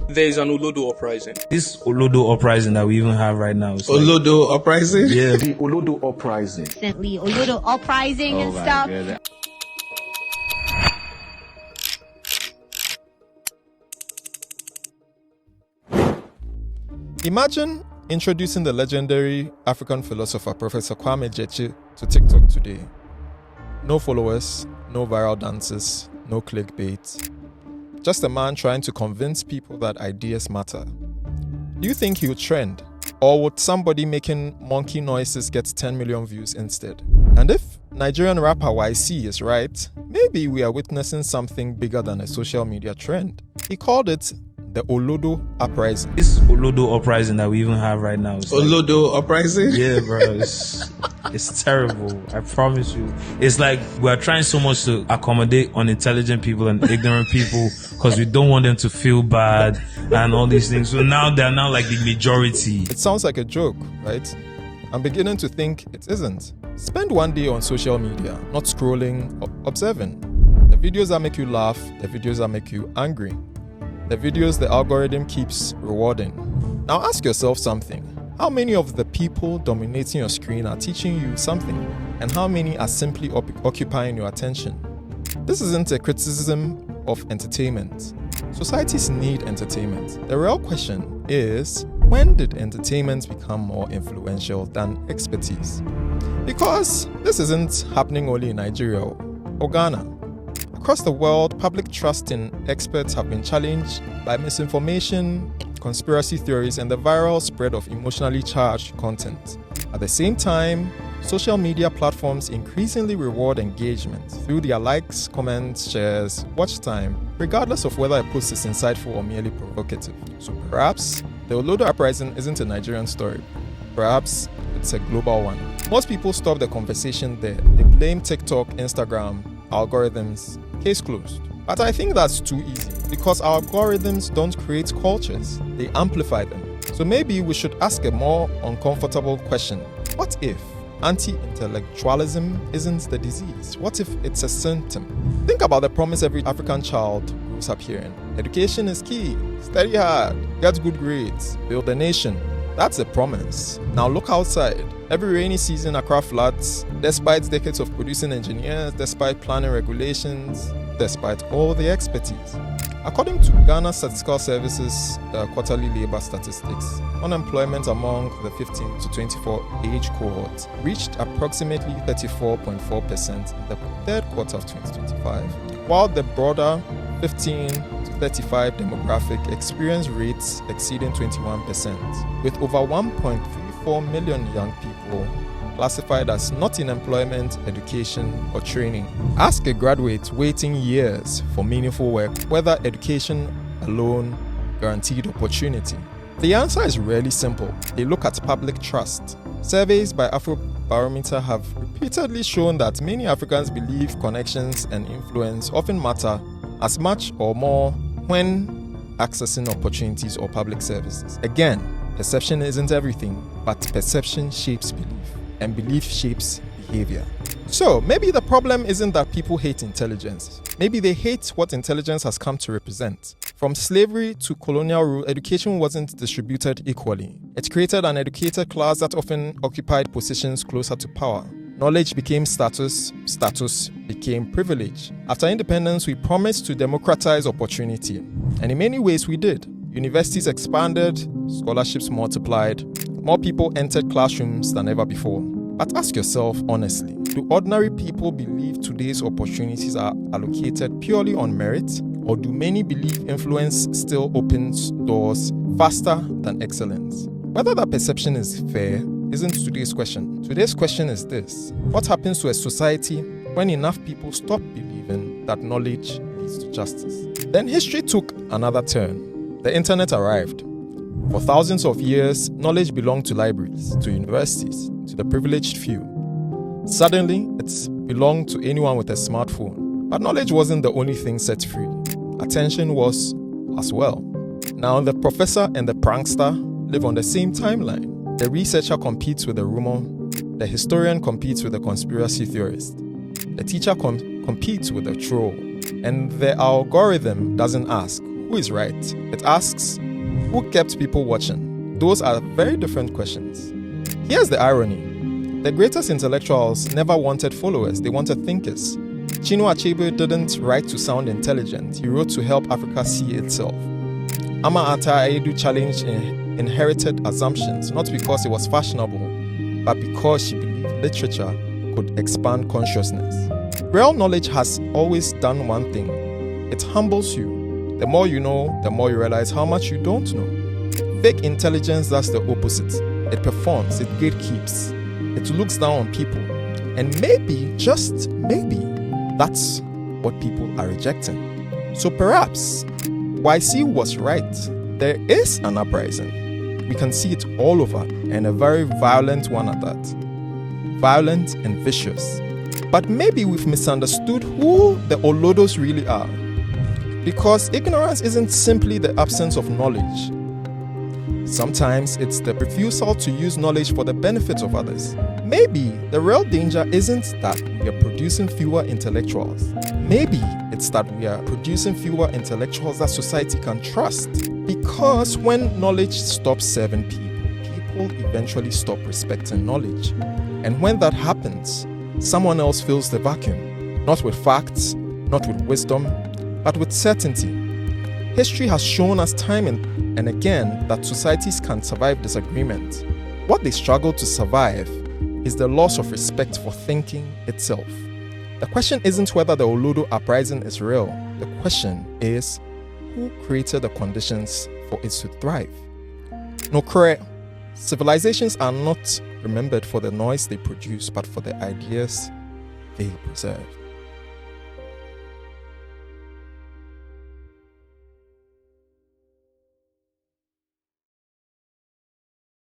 There is an Olodo Uprising. This Olodo Uprising that we even have right now. Olodo Uprising? Yeah. The Olodo Uprising. Recently, Olodo Uprising and stuff. God. Imagine introducing the legendary African philosopher Professor Kwame Gyekye to TikTok today. No followers, no viral dances, no clickbait. Just a man trying to convince people that ideas matter. Do you think he would trend? Or would somebody making monkey noises get 10 million views instead? And if Nigerian rapper YC is right, maybe we are witnessing something bigger than a social media trend. He called it the Olodo Uprising. This Olodo Uprising that we even have right now. Olodo Uprising? Yeah, bro. It's terrible. I promise you. It's like we're trying so much to accommodate unintelligent people and ignorant people because we don't want them to feel bad and all these things. So now they're now like the majority. It sounds like a joke, right? I'm beginning to think it isn't. Spend one day on social media, not scrolling, observing. The videos that make you laugh, the videos that make you angry. The videos the algorithm keeps rewarding. Now ask yourself something. How many of the people dominating your screen are teaching you something? And how many are simply occupying your attention? This isn't a criticism of entertainment. Societies need entertainment. The real question is, when did entertainment become more influential than expertise? Because this isn't happening only in Nigeria or Ghana. Across the world, public trust in experts have been challenged by misinformation, conspiracy theories, and the viral spread of emotionally charged content. At the same time, social media platforms increasingly reward engagement through their likes, comments, shares, watch time, regardless of whether a post is insightful or merely provocative. So perhaps the Olodo Uprising isn't a Nigerian story. Perhaps it's a global one. Most people stop the conversation there. They blame TikTok, Instagram, algorithms. Case closed. But I think that's too easy because our algorithms don't create cultures, they amplify them. So maybe we should ask a more uncomfortable question. What if anti-intellectualism isn't the disease? What if it's a symptom? Think about the promise every African child grows up hearing. Education is key. Study hard. Get good grades. Build a nation. That's a promise. Now look outside. Every rainy season, Accra floods, despite decades of producing engineers, despite planning regulations, despite all the expertise. According to Ghana Statistical Services quarterly labor statistics, unemployment among the 15 to 24 age cohort reached approximately 34.4% in the third quarter of 2025, while the broader 15 to 35 demographic experienced rates exceeding 21%, with over 1.34 million young people classified as not in employment, education, or training. Ask a graduate waiting years for meaningful work whether education alone guaranteed opportunity. The answer is really simple. They look at public trust. Surveys by Afrobarometer have repeatedly shown that many Africans believe connections and influence often matter as much or more when accessing opportunities or public services. Again, perception isn't everything, but perception shapes belief, and belief shapes behavior. So maybe the problem isn't that people hate intelligence. Maybe they hate what intelligence has come to represent. From slavery to colonial rule, education wasn't distributed equally. It created an educated class that often occupied positions closer to power. Knowledge became status, status became privilege. After independence, we promised to democratize opportunity. And in many ways we did. Universities expanded, scholarships multiplied, more people entered classrooms than ever before. But ask yourself honestly, do ordinary people believe today's opportunities are allocated purely on merit? Or do many believe influence still opens doors faster than excellence? Whether that perception is fair isn't today's question. Today's question is this: what happens to a society when enough people stop believing that knowledge leads to justice? Then history took another turn. The internet arrived. For thousands of years, knowledge belonged to libraries, to universities, to the privileged few. Suddenly, it's belonged to anyone with a smartphone. But knowledge wasn't the only thing set free. Attention was as well. Now the professor and the prankster live on the same timeline. The researcher competes with the rumor. The historian competes with the conspiracy theorist. The teacher competes with the troll. And the algorithm doesn't ask, who is right? It asks, who kept people watching? Those are very different questions. Here's the irony. The greatest intellectuals never wanted followers, they wanted thinkers. Chinua Achebe didn't write to sound intelligent, he wrote to help Africa see itself. Ama Ata Ayedu challenged inherited assumptions, not because it was fashionable, but because she believed literature could expand consciousness. Real knowledge has always done one thing. It humbles you. The more you know, the more you realize how much you don't know. Fake intelligence does the opposite. It performs, it gatekeeps, it looks down on people. And maybe, just maybe, that's what people are rejecting. So perhaps, YC was right. There is an uprising. We can see it all over, and a very violent one at that. Violent and vicious. But maybe we've misunderstood who the Olodos really are. Because ignorance isn't simply the absence of knowledge. Sometimes it's the refusal to use knowledge for the benefit of others. Maybe the real danger isn't that we are producing fewer intellectuals. Maybe it's that we are producing fewer intellectuals that society can trust. Because when knowledge stops serving people, people eventually stop respecting knowledge. And when that happens, someone else fills the vacuum. Not with facts, not with wisdom, but with certainty. History has shown us time and again that societies can survive disagreement. What they struggle to survive is the loss of respect for thinking itself. The question isn't whether the Olodo Uprising is real. The question is, who created the conditions for it to thrive? Nokre, civilizations are not remembered for the noise they produce, but for the ideas they preserve.